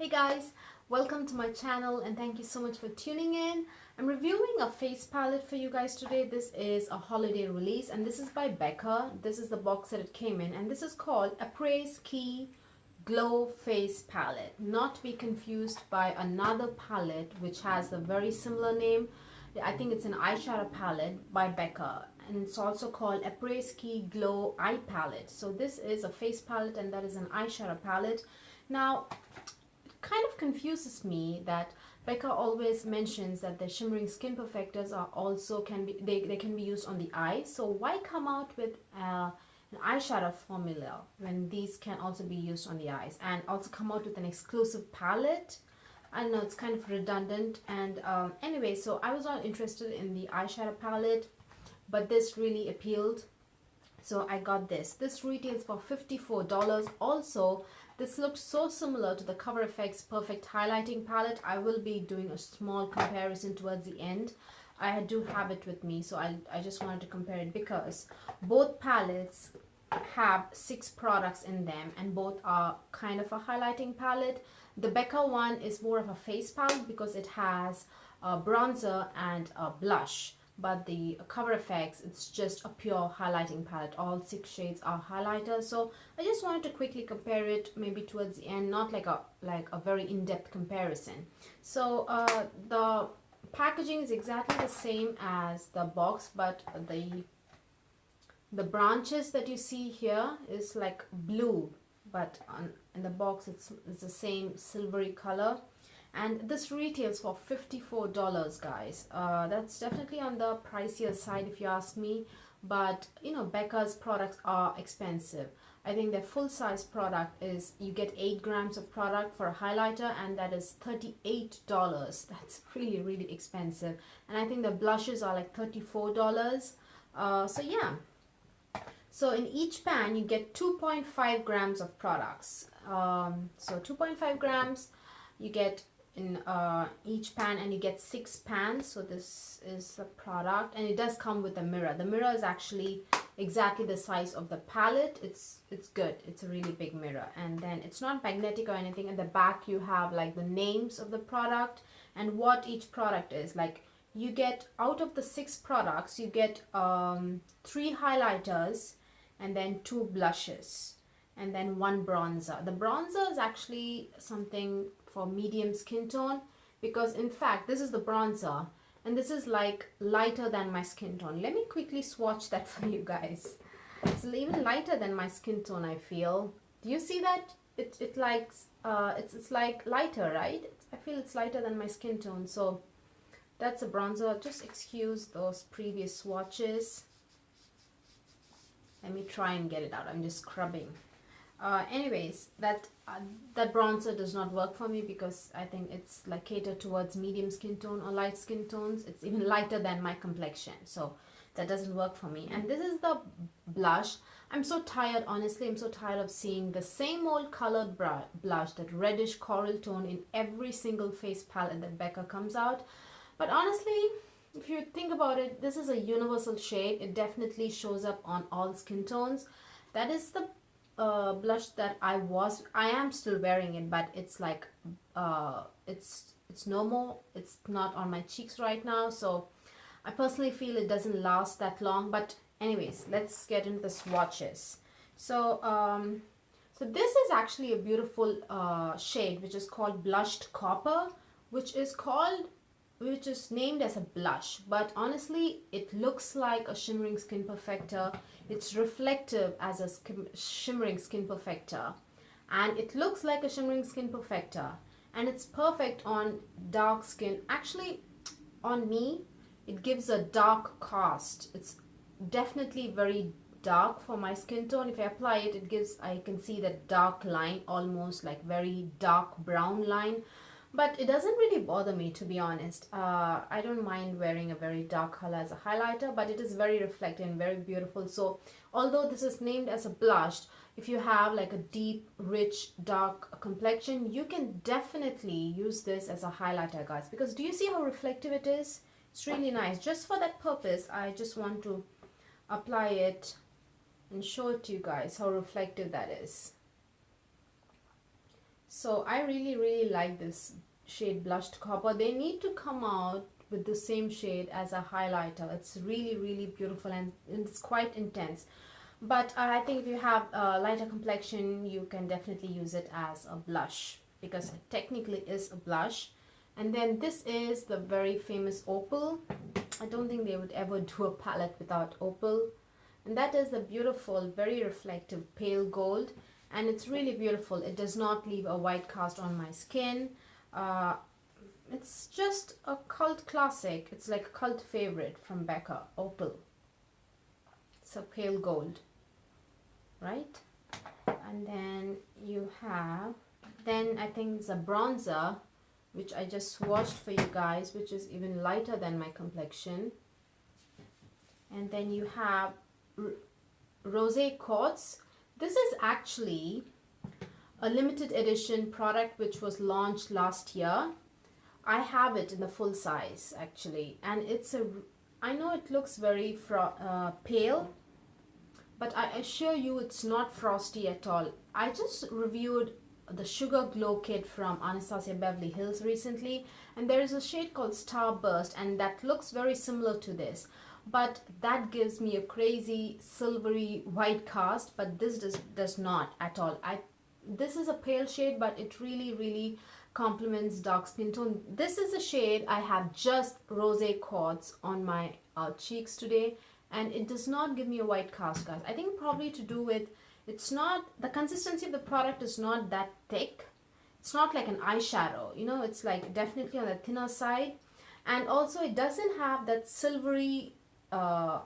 Hey guys, welcome to my channel and thank you so much for tuning in. I'm reviewing a face palette for you guys today. This is a holiday release and this is by Becca. This is the box that it came in and this is called APRES Key Glow Face Palette. Not to be confused by another palette which has a very similar name. I think it's an eyeshadow palette by Becca and it's also called APRES Key Glow Eye Palette. So this is a face palette and that is an eyeshadow palette. Now kind of confuses me that Becca always mentions that the shimmering skin perfectors are also they can be used on the eyes. So why come out with an eyeshadow formula when these can also be used on the eyes, and also come out with an exclusive palette? I know it's kind of redundant. And anyway, so I was not interested in the eyeshadow palette, but this really appealed. So I got this. This retails for $54. Also, this looks so similar to the Cover FX Perfect Highlighting Palette. I will be doing a small comparison towards the end. I do have it with me, so I just wanted to compare it because both palettes have 6 products in them and both are kind of a highlighting palette. The Becca one is more of a face palette because it has a bronzer and a blush. But the Cover FX, it's just a pure highlighting palette. All 6 shades are highlighters. So I just wanted to quickly compare it maybe towards the end, not like a very in-depth comparison. So the packaging is exactly the same as the box, but the branches that you see here is like blue, but in the box it's the same silvery color. And this retails for $54, guys. That's definitely on the pricier side if you ask me. But you know, Becca's products are expensive. I think their full-size product is, you get 8 grams of product for a highlighter, and that is $38. That's really, really expensive. And I think the blushes are like $34. So yeah. So in each pan, you get 2.5 grams of products. So 2.5 grams you get in each pan, and you get 6 pans. So this is the product, and it does come with a mirror. The mirror is actually exactly the size of the palette. It's good. It's a really big mirror, and then it's not magnetic or anything. At the back you have like the names of the product and what each product is. Like, you get, out of the 6 products, you get 3 highlighters and then 2 blushes and then 1 bronzer. The bronzer is actually something for medium skin tone, because in fact this is the bronzer and this is like lighter than my skin tone. Let me quickly swatch that for you guys. It's even lighter than my skin tone, I feel. Do you see that? It's like lighter, right? I feel it's lighter than my skin tone. So that's a bronzer. Just excuse those previous swatches. Let me try and get it out. I'm just scrubbing. Anyways, that bronzer does not work for me because I think it's like catered towards medium skin tone or light skin tones. It's even lighter than my complexion, so that doesn't work for me. And this is the blush. I'm so tired, honestly. I'm so tired of seeing the same old colored blush, that reddish coral tone, in every single face palette that Becca comes out. But honestly, if you think about it, this is a universal shade. It definitely shows up on all skin tones. That is the blush that I am still wearing it, but it's like it's no more. It's not on my cheeks right now, so I personally feel it doesn't last that long. But anyways, let's get into the swatches. So so this is actually a beautiful shade which is called Blushed Copper, which is named as a blush, but honestly it looks like a shimmering skin perfector. It's reflective as a shimmering skin perfector, and it looks like a shimmering skin perfector, and it's perfect on dark skin. Actually, on me it gives a dark cast. It's definitely very dark for my skin tone. If I apply it, I can see that dark line, almost like very dark brown line. But it doesn't really bother me, to be honest. I don't mind wearing a very dark color as a highlighter, but it is very reflective and very beautiful. So although this is named as a blush, if you have like a deep, rich, dark complexion, you can definitely use this as a highlighter, guys. Because do you see how reflective it is? It's really nice. Just for that purpose, I just want to apply it and show it to you guys how reflective that is. So I really like this shade Blushed Copper. They need to come out with the same shade as a highlighter. It's really beautiful, and it's quite intense. But I think if you have a lighter complexion, you can definitely use it as a blush, because it technically is a blush. And then this is the very famous Opal. I don't think they would ever do a palette without Opal. And that is the beautiful, very reflective pale gold. And it's really beautiful. It does not leave a white cast on my skin. It's just a cult classic. It's like a cult favorite from Becca, Opal. It's a pale gold, right? And then you have, then I think it's a bronzer, which I just swatched for you guys, which is even lighter than my complexion. And then you have Rosé Quartz. This is actually a limited edition product which was launched last year. I have it in the full size actually, and it's a, I know it looks very pale, but I assure you it's not frosty at all. I just reviewed the Sugar Glow Kit from Anastasia Beverly Hills recently, and there is a shade called Starburst, and that looks very similar to this, but that gives me a crazy silvery white cast, but this does not at all. This is a pale shade, but it really complements dark skin tone. This is a shade I have just Rosé Quartz on my cheeks today, and it does not give me a white cast, guys. I think probably to do with, it's not, the consistency of the product is not that thick. It's not like an eyeshadow, you know, it's like definitely on the thinner side. And also it doesn't have that silvery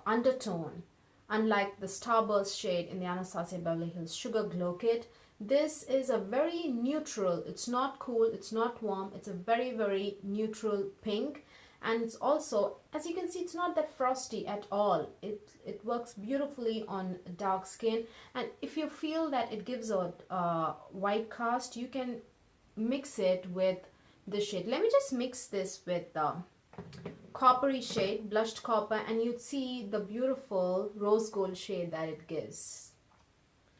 undertone, unlike the Starburst shade in the Anastasia Beverly Hills Sugar Glow Kit. This is a very neutral, it's not cool, it's not warm, it's a very neutral pink. And it's also, as you can see, it's not that frosty at all. It works beautifully on dark skin. And if you feel that it gives a white cast, you can mix it with the shade. Let me just mix this with the coppery shade, Blushed Copper, and you'd see the beautiful rose gold shade that it gives.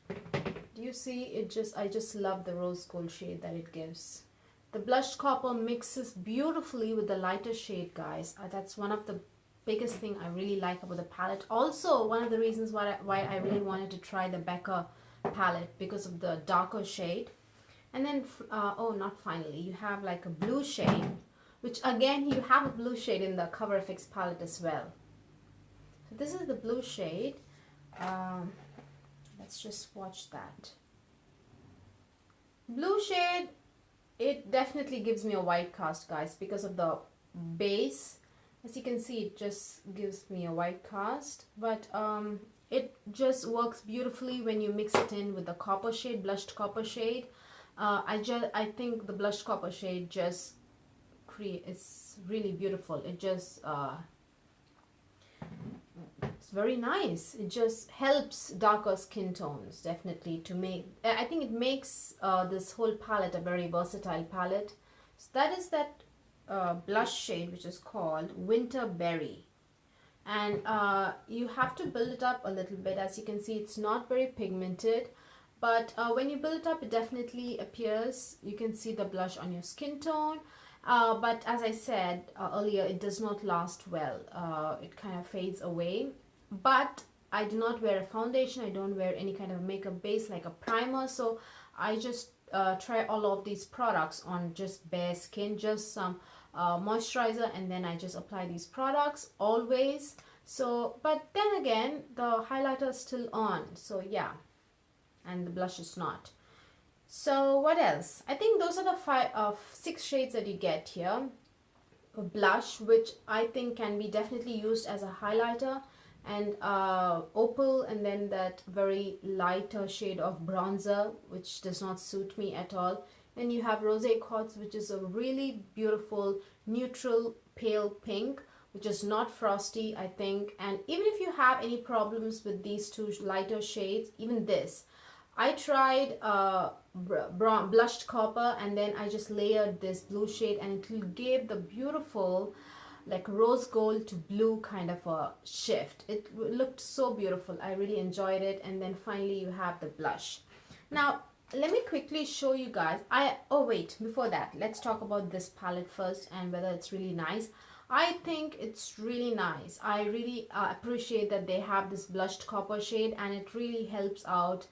Do you see it? I just love the rose gold shade that it gives. The Blushed Copper mixes beautifully with the lighter shade, guys. That's one of the biggest thing I really like about the palette. Also, one of the reasons why I really wanted to try the Becca palette, because of the darker shade. And then, oh, not finally, you have like a blue shade, which again, you have a blue shade in the Cover FX palette as well. So this is the blue shade. Let's just swatch that. Blue shade, it definitely gives me a white cast, guys, because of the base. As you can see, it just gives me a white cast, but it just works beautifully when you mix it in with the copper shade, Blushed Copper shade. I think the Blushed Copper shade just it's really beautiful. It just it's very nice. It just helps darker skin tones, definitely, to make, I think it makes this whole palette a very versatile palette. So that is that blush shade, which is called Winter Berry. And you have to build it up a little bit. As you can see, it's not very pigmented, but when you build it up, it definitely appears. You can see the blush on your skin tone. But as I said earlier, it does not last well. It kind of fades away. But I do not wear a foundation. I don't wear any kind of makeup base like a primer. So I just try all of these products on just bare skin, just some moisturizer, and then I just apply these products always. So, but then again, the highlighter is still on. So yeah, and the blush is not. So what else? I think those are the 6 shades that you get here. A blush, which I think can be definitely used as a highlighter, and Opal, and then that very lighter shade of bronzer, which does not suit me at all. Then you have Rosé Quartz, which is a really beautiful neutral pale pink, which is not frosty, I think. And even if you have any problems with these 2 lighter shades, even this, I tried Blushed Copper, and then I just layered this blue shade, and it gave the beautiful like rose gold to blue kind of a shift. It looked so beautiful. I really enjoyed it. And then finally you have the blush. Now let me quickly show you guys. Oh wait, before that, let's talk about this palette first and whether it's really nice. I think it's really nice. I really appreciate that they have this blushed copper shade, and it really helps out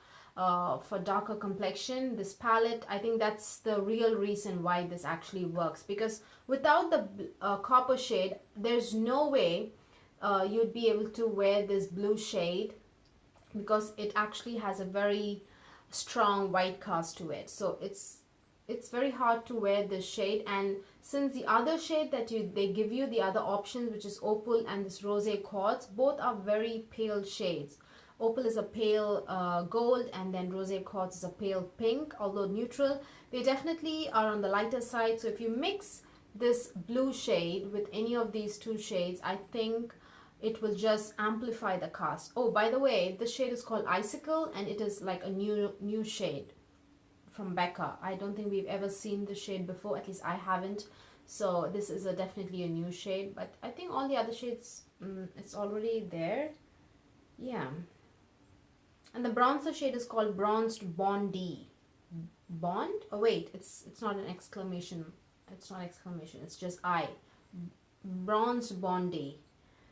for darker complexion. This palette, I think that's the real reason why this actually works, because without the copper shade, there's no way you'd be able to wear this blue shade, because it actually has a very strong white cast to it. So it's very hard to wear this shade. And since the other shade that they give you, the other options, which is Opal and this Rose Quartz, both are very pale shades. Opal is a pale gold, and then Rose Quartz is a pale pink, although neutral. They definitely are on the lighter side. So if you mix this blue shade with any of these two shades, I think it will just amplify the cast. Oh, by the way, this shade is called Icicle, and it is like a new shade from Becca. I don't think we've ever seen the shade before, at least I haven't. So this is definitely a new shade, but I think all the other shades, it's already there. Yeah. And the bronzer shade is called Bronzed Bondi. Bond? Oh wait, it's not an exclamation. It's not exclamation, it's just I. Bronzed Bondi.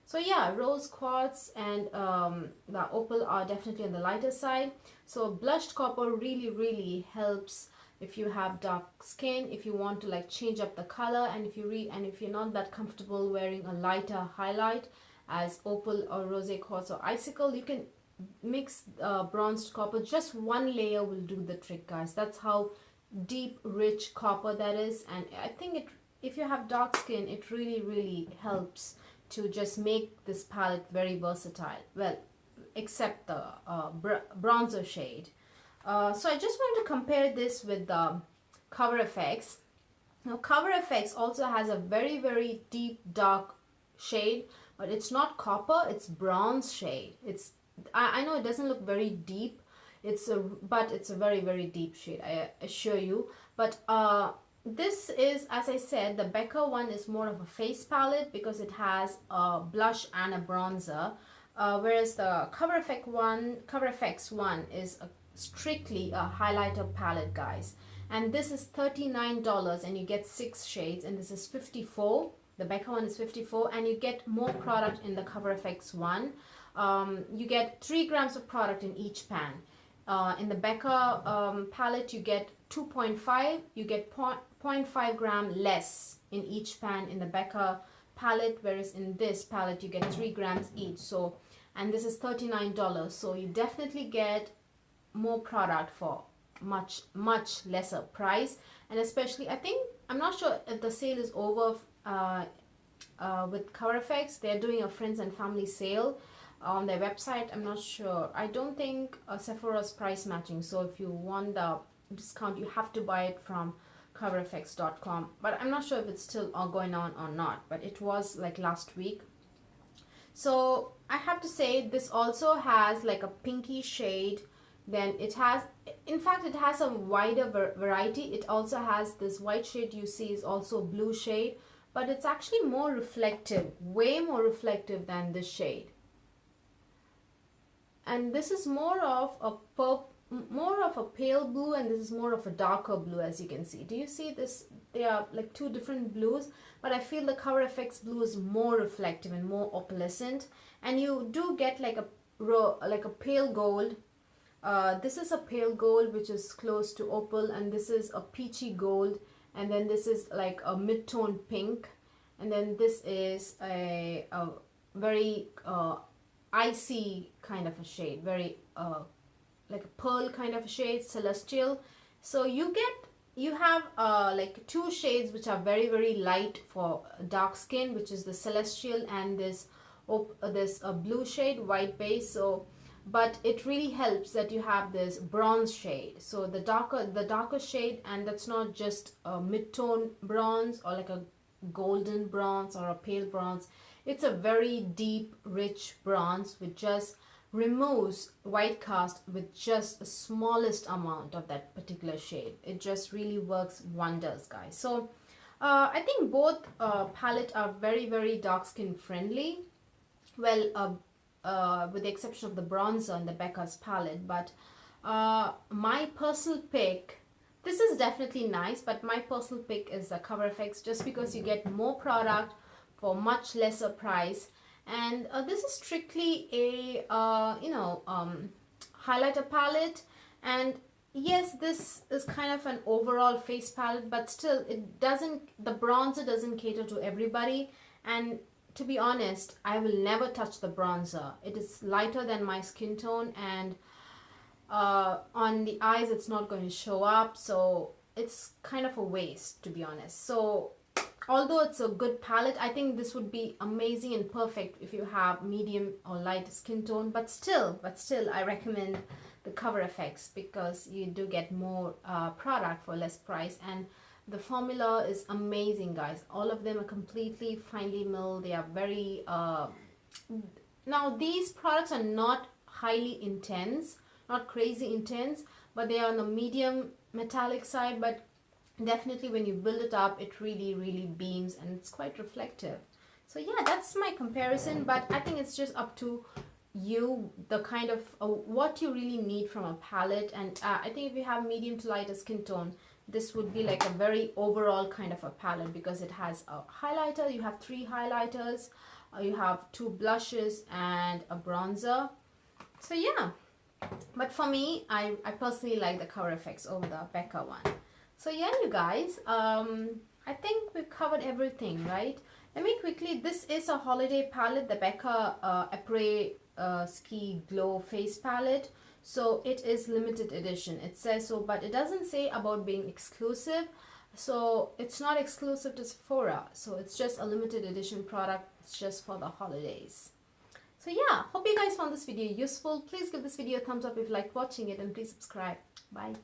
So yeah, rose quartz and the opal are definitely on the lighter side. So blushed copper really helps if you have dark skin, if you want to like change up the color, and if you're not that comfortable wearing a lighter highlight as opal or rose quartz or icicle, you can mix bronzed copper. Just one layer will do the trick, guys. That's how deep, rich copper that is. And I think if you have dark skin, it really helps to just make this palette very versatile. Well, except the bronzer shade. So I just want to compare this with the Cover FX. Now Cover FX also has a very deep dark shade, but it's not copper, it's bronze shade. I know it doesn't look very deep, but it's a very deep shade, I assure you. But this is, as I said, the Becca one is more of a face palette because it has a blush and a bronzer, whereas the Cover FX one is strictly a highlighter palette, guys. And this is $39 and you get 6 shades, and this is 54. The Becca one is 54, and you get more product in the Cover FX one. You get 3 grams of product in each pan. In the Becca palette, you get 2.5. You get 0.5 gram less in each pan in the Becca palette, whereas in this palette you get 3 grams each. So, and this is $39. So you definitely get more product for much lesser price. And especially, I'm not sure if the sale is over with Cover FX. They're doing a friends and family sale on their website. I'm not sure. I don't think Sephora's price matching, so if you want the discount, you have to buy it from coverfx.com. But I'm not sure if it's still going on or not, but it was like last week. So I have to say, this also has like a pinky shade. Then it has, in fact, it has a wider variety. It also has this white shade you see is also blue shade, but it's actually more reflective, way more reflective than this shade. And this is more of a pale blue, and this is more of a darker blue, as you can see. Do you see this? They are like two different blues, but I feel the Cover FX blue is more reflective and more opalescent, and you do get like a pale gold. This is a pale gold which is close to opal, and this is a peachy gold, and then this is like a mid-tone pink, and then this is a very icy kind of a shade, very like a pearl kind of a shade, celestial. So you have like 2 shades which are very light for dark skin, which is the celestial and this blue shade, white base. So but it really helps that you have this bronze shade, so the darker shade, and that's not just a mid-tone bronze or like a golden bronze or a pale bronze. It's a very deep, rich bronze which just removes white cast with just the smallest amount of that particular shade. It just really works wonders, guys. So I think both palette are very dark skin friendly. Well, with the exception of the bronzer and the Becca's palette, but My personal pick, this is definitely nice, but my personal pick is the Cover FX, just because you get more product for much lesser price. And this is strictly a highlighter palette, and yes, this is kind of an overall face palette, but still the bronzer doesn't cater to everybody. And to be honest, I will never touch the bronzer. It is lighter than my skin tone, and on the eyes it's not going to show up, so it's kind of a waste, to be honest. So although it's a good palette, I think this would be amazing and perfect if you have medium or light skin tone. But still I recommend the Cover FX, because you do get more product for less price, and the formula is amazing, guys. All of them are completely finely milled. They are very now these products are not highly intense, not crazy intense, but they are on the medium metallic side. But definitely when you build it up, it really beams, and it's quite reflective. So yeah, that's my comparison, but I think it's just up to you, the kind of what you really need from a palette. And I think if you have medium to lighter skin tone, this would be like a very overall kind of a palette, because it has a highlighter, you have 3 highlighters, you have 2 blushes and a bronzer. So yeah, but for me, I personally like the Cover FX over the Becca one. So yeah, you guys, I think we've covered everything, right? Let me quickly, this is a holiday palette, the Becca APRES Ski Glow Face Palette. So it is limited edition, it says so, but it doesn't say about being exclusive. So it's not exclusive to Sephora, so it's just a limited edition product. It's just for the holidays. So yeah, hope you guys found this video useful. Please give this video a thumbs up if you liked watching it, and please subscribe. Bye.